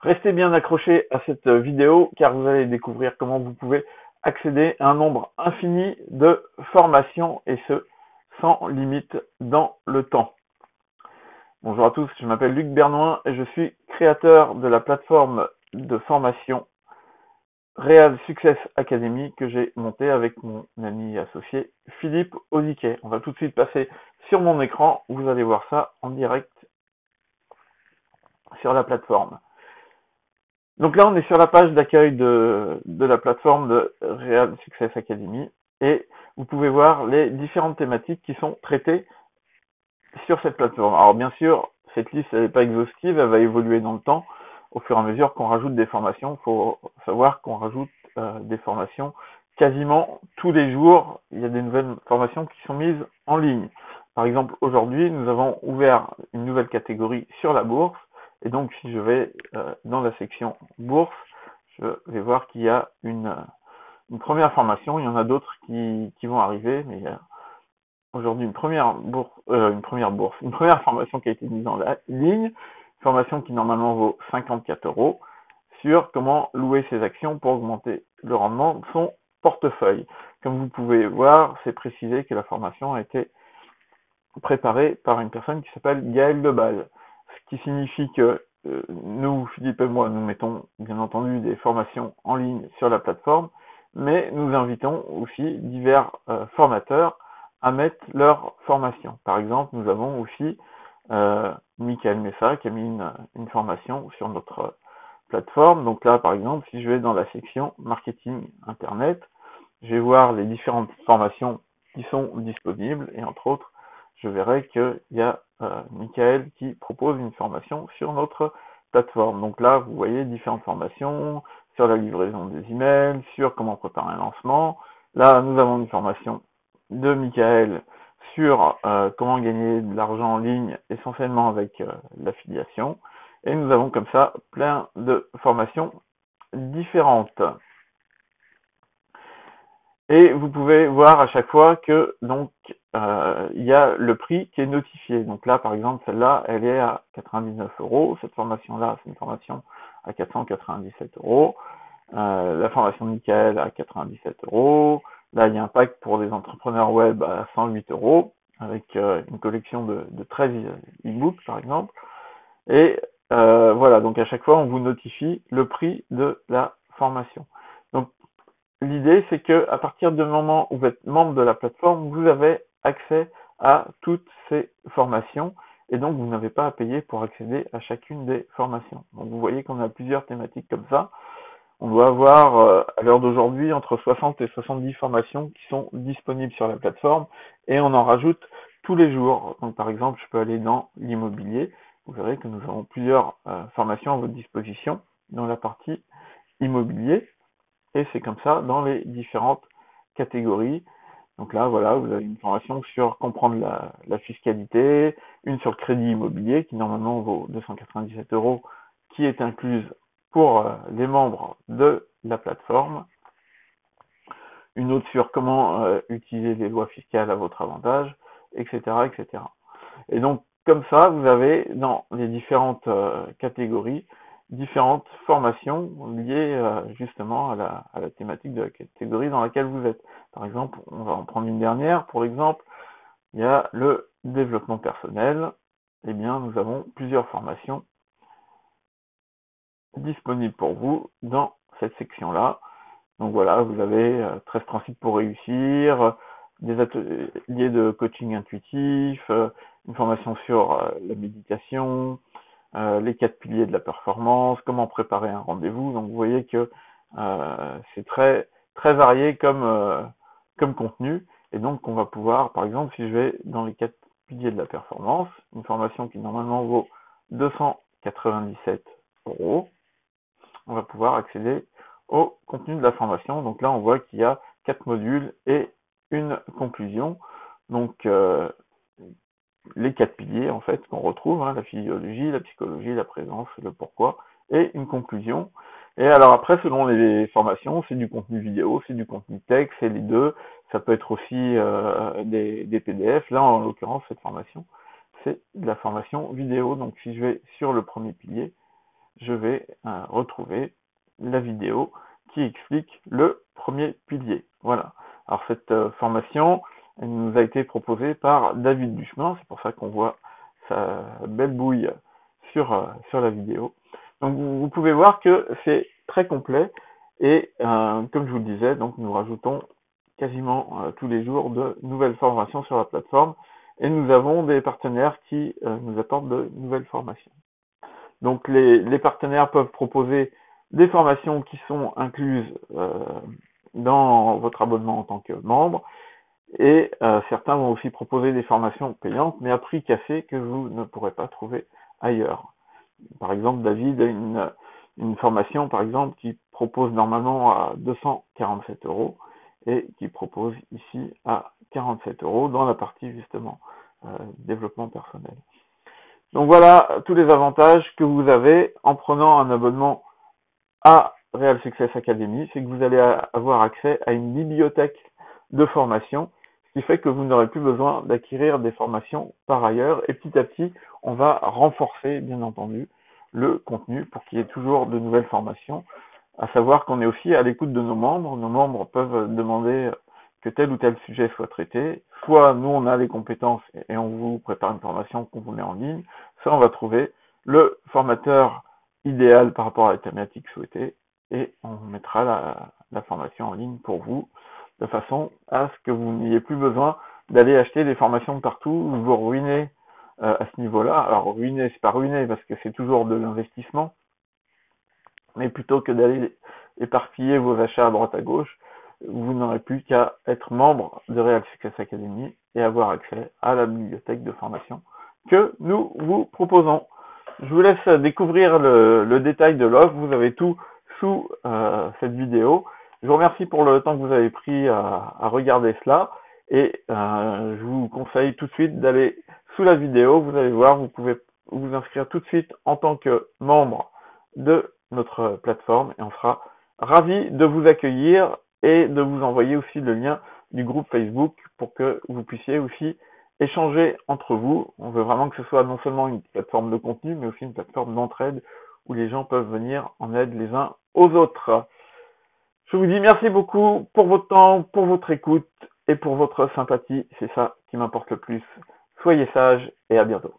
Restez bien accrochés à cette vidéo car vous allez découvrir comment vous pouvez accéder à un nombre infini de formations et ce, sans limite dans le temps. Bonjour à tous, je m'appelle Luc Bernoin et je suis créateur de la plateforme de formation Real Success Academy que j'ai montée avec mon ami associé Philippe Odiquet. On va tout de suite passer sur mon écran, vous allez voir ça en direct sur la plateforme. Donc là, on est sur la page d'accueil de la plateforme de Real Success Academy et vous pouvez voir les différentes thématiques qui sont traitées sur cette plateforme. Alors bien sûr, cette liste n'est pas exhaustive, elle va évoluer dans le temps au fur et à mesure qu'on rajoute des formations. Il faut savoir qu'on rajoute des formations quasiment tous les jours. Il y a des nouvelles formations qui sont mises en ligne. Par exemple, aujourd'hui, nous avons ouvert une nouvelle catégorie sur la bourse. Et donc, si je vais dans la section bourse, je vais voir qu'il y a une première formation. Il y en a d'autres qui vont arriver, mais il y a aujourd'hui une première formation qui a été mise en ligne, une formation qui normalement vaut 54 € sur comment louer ses actions pour augmenter le rendement de son portefeuille. Comme vous pouvez voir, c'est précisé que la formation a été préparée par une personne qui s'appelle Gaël Lebal, ce qui signifie que nous, Philippe et moi, nous mettons bien entendu des formations en ligne sur la plateforme, mais nous invitons aussi divers formateurs à mettre leur formation. Par exemple, nous avons aussi Michael Messa qui a mis une formation sur notre plateforme. Donc là, par exemple, si je vais dans la section marketing internet, je vais voir les différentes formations qui sont disponibles et entre autres, je verrai qu'il y a Michael qui propose une formation sur notre plateforme. Donc là, vous voyez différentes formations sur la livraison des emails, sur comment préparer un lancement. Là, nous avons une formation de Michael sur comment gagner de l'argent en ligne, essentiellement avec l'affiliation. Et nous avons comme ça plein de formations différentes. Et vous pouvez voir à chaque fois que donc il y a le prix qui est notifié. Donc là, par exemple, celle-là, elle est à 99 €. Cette formation-là, c'est une formation à 497 €. La formation de Michael à 97 €. Là, il y a un pack pour les entrepreneurs web à 108 € avec une collection de 13 e-books, par exemple. Et voilà, donc à chaque fois, on vous notifie le prix de la formation. Donc, l'idée, c'est que à partir du moment où vous êtes membre de la plateforme, vous avez accès à toutes ces formations et donc vous n'avez pas à payer pour accéder à chacune des formations. Donc vous voyez qu'on a plusieurs thématiques comme ça. On doit avoir à l'heure d'aujourd'hui entre 60 et 70 formations qui sont disponibles sur la plateforme et on en rajoute tous les jours. Donc par exemple, je peux aller dans l'immobilier. Vous verrez que nous avons plusieurs formations à votre disposition dans la partie immobilier. Et c'est comme ça dans les différentes catégories. Donc là, voilà, vous avez une formation sur comprendre la fiscalité, une sur le crédit immobilier qui normalement vaut 297 €, qui est incluse pour les membres de la plateforme. Une autre sur comment utiliser les lois fiscales à votre avantage, etc., etc. Et donc, comme ça, vous avez dans les différentes catégories différentes formations liées justement à la thématique de la catégorie dans laquelle vous êtes. Par exemple, on va en prendre une dernière. Pour l'exemple, il y a le développement personnel. Eh bien, nous avons plusieurs formations disponibles pour vous dans cette section-là. Donc voilà, vous avez 13 principes pour réussir, des ateliers de coaching intuitif, une formation sur la méditation, les 4 piliers de la performance, comment préparer un rendez-vous. Donc vous voyez que c'est très très varié comme contenu. Et donc on va pouvoir, par exemple, si je vais dans les 4 piliers de la performance, une formation qui normalement vaut 297 €, on va pouvoir accéder au contenu de la formation. Donc là, on voit qu'il y a 4 modules et une conclusion. Donc, les 4 piliers, en fait, qu'on retrouve, hein, la physiologie, la psychologie, la présence, le pourquoi, et une conclusion. Et alors après, selon les formations, c'est du contenu vidéo, c'est du contenu texte, c'est les deux. Ça peut être aussi des PDF. Là, en l'occurrence, cette formation, c'est de la formation vidéo. Donc, si je vais sur le premier pilier, je vais retrouver la vidéo qui explique le premier pilier. Voilà. Alors cette formation, elle nous a été proposée par David Duchemin, c'est pour ça qu'on voit sa belle bouille sur la vidéo. Donc vous pouvez voir que c'est très complet et comme je vous le disais, donc nous rajoutons quasiment tous les jours de nouvelles formations sur la plateforme et nous avons des partenaires qui nous apportent de nouvelles formations. Donc les partenaires peuvent proposer des formations qui sont incluses dans votre abonnement en tant que membre et certains vont aussi proposer des formations payantes mais à prix cassé que vous ne pourrez pas trouver ailleurs. Par exemple, David a une formation par exemple qui propose normalement à 247 € et qui propose ici à 47 € dans la partie justement développement personnel. Donc voilà tous les avantages que vous avez en prenant un abonnement à Real Success Academy, c'est que vous allez avoir accès à une bibliothèque de formation, ce qui fait que vous n'aurez plus besoin d'acquérir des formations par ailleurs et petit à petit, on va renforcer bien entendu le contenu pour qu'il y ait toujours de nouvelles formations, à savoir qu'on est aussi à l'écoute de nos membres peuvent demander que tel ou tel sujet soit traité, soit nous on a les compétences et on vous prépare une formation qu'on vous met en ligne, soit on va trouver le formateur idéal par rapport à la thématique souhaitée et on mettra la formation en ligne pour vous de façon à ce que vous n'ayez plus besoin d'aller acheter des formations de partout, vous ruinez à ce niveau-là. Alors ruiner, c'est pas ruiner parce que c'est toujours de l'investissement, mais plutôt que d'aller éparpiller vos achats à droite à gauche, vous n'aurez plus qu'à être membre de Real Success Academy et avoir accès à la bibliothèque de formation que nous vous proposons. Je vous laisse découvrir le détail de l'offre, vous avez tout sous cette vidéo. Je vous remercie pour le temps que vous avez pris à regarder cela et je vous conseille tout de suite d'aller sous la vidéo, vous allez voir, vous pouvez vous inscrire tout de suite en tant que membre de notre plateforme et on sera ravis de vous accueillir et de vous envoyer aussi le lien du groupe Facebook pour que vous puissiez aussi échanger entre vous. On veut vraiment que ce soit non seulement une plateforme de contenu, mais aussi une plateforme d'entraide où les gens peuvent venir en aide les uns aux autres. Je vous dis merci beaucoup pour votre temps, pour votre écoute et pour votre sympathie. C'est ça qui m'importe le plus. Soyez sages et à bientôt.